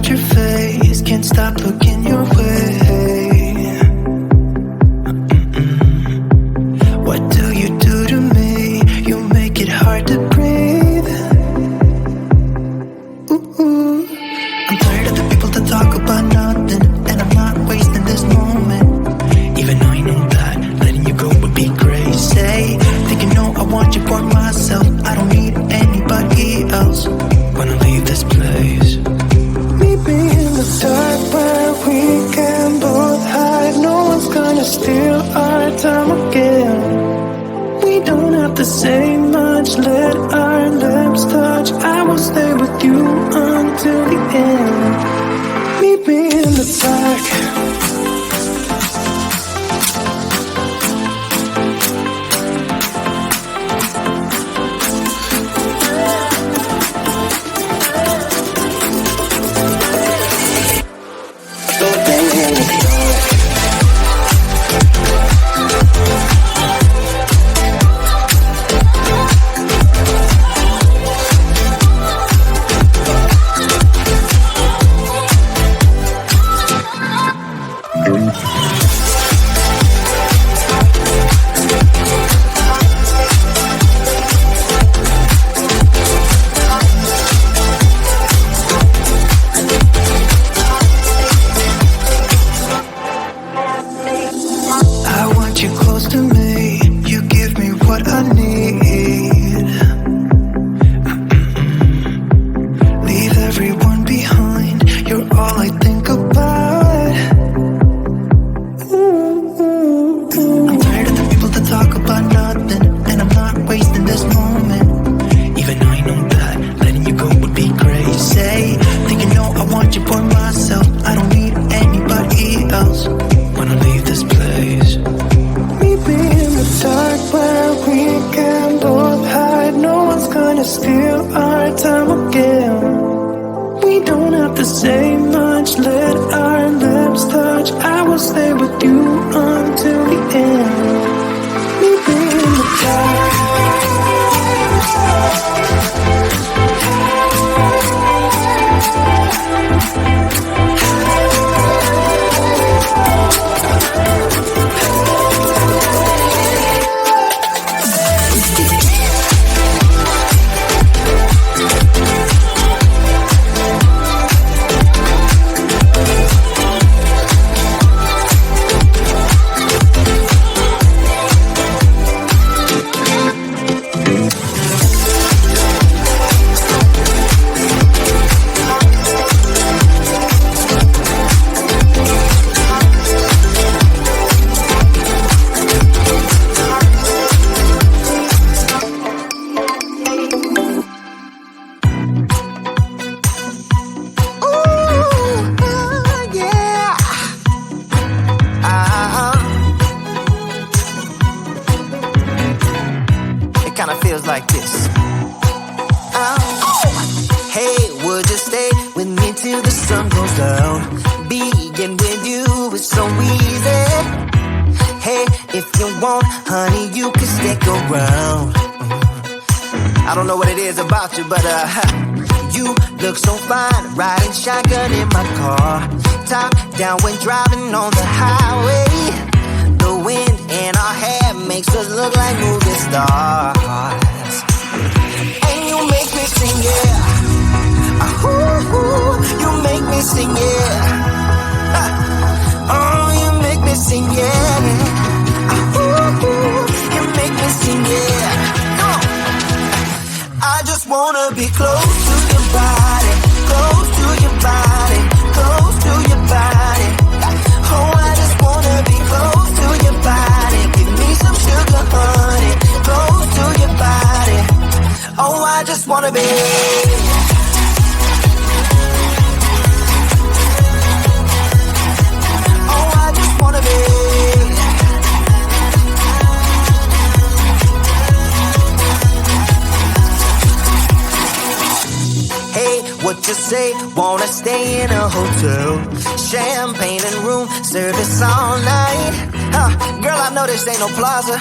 your face, can't stop looking your way. What do you do to me? You make it hard to breathe. Ooh. I'm tired of the people that talk about nothing, and I'm not wasting this moment. Even though I know that letting you go would be crazy. Thinking, no, I want you for myself. I don't need anybody else. Wanna leave this place. Meet me in the dark where we can both hide. No one's gonna steal our time again. We don't have to say much, let our lips touch. I will stay with you until the end. Meet me in the dark. Ain't no plaza,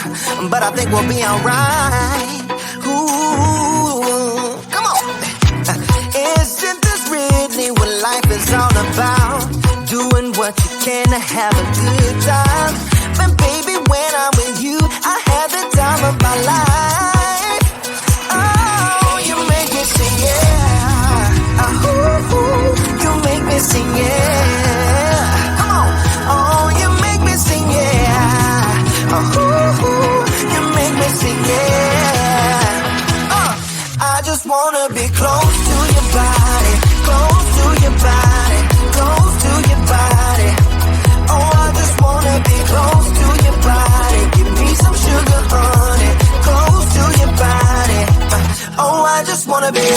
but I think we'll be alright. Ooh, come on. Isn't this really what life is all can have a good time. But baby, when I'm with you, I have the time of my life. Oh, you make me sing, yeah. You make me sing, yeah. Come on. Oh, you make me sing, yeah. You make me sing, yeah. I just wanna be close to your body, close to your body, close to your body. Oh, I just wanna be close to your body. Give me some sugar, honey, close to your body. Oh, I just wanna be.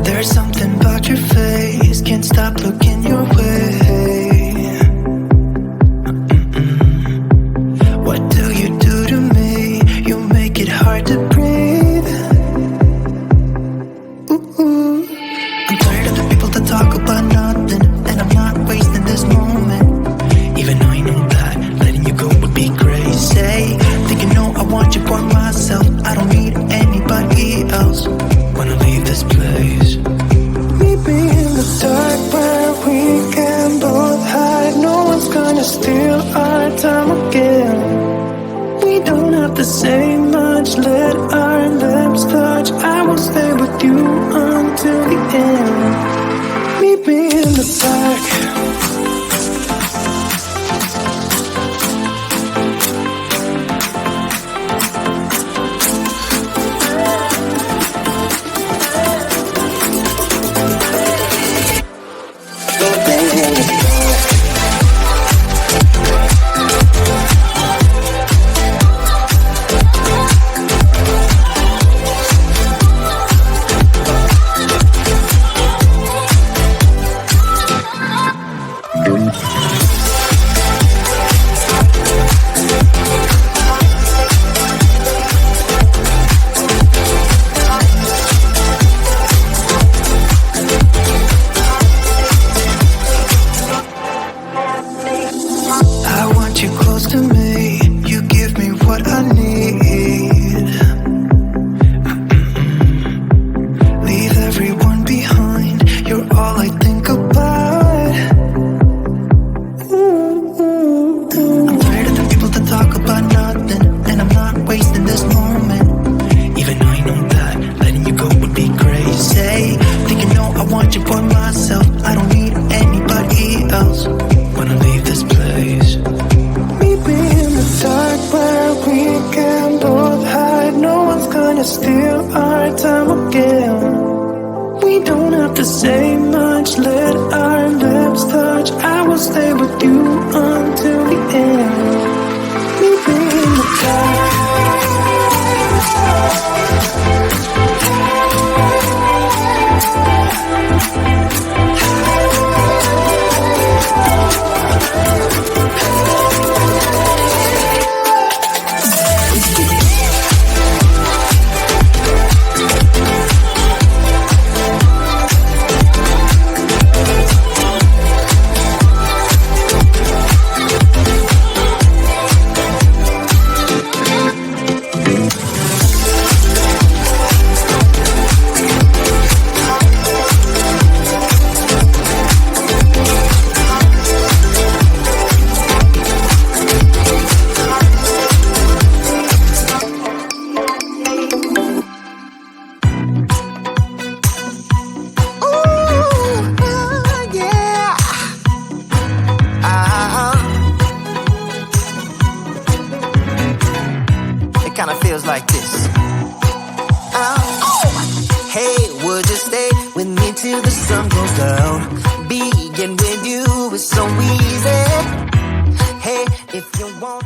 There's something about your face, can't stop looking your way. What do you do to me? You make it hard to breathe. I'm tired of the people that talk about nothing, and I'm not wasting this moment. Even though I know that letting you go would be crazy. Think you know I want you for myself, I don't need anybody else. Wanna leave this place. Meet me in the dark where we can both hide. No one's gonna steal our time again. We don't have to say much, let our lips touch. I will stay with you until the end. Meet me in the dark. Kinda feels like this. Hey, would you stay with me till the sun goes down? Being with you is so easy. Hey, if you want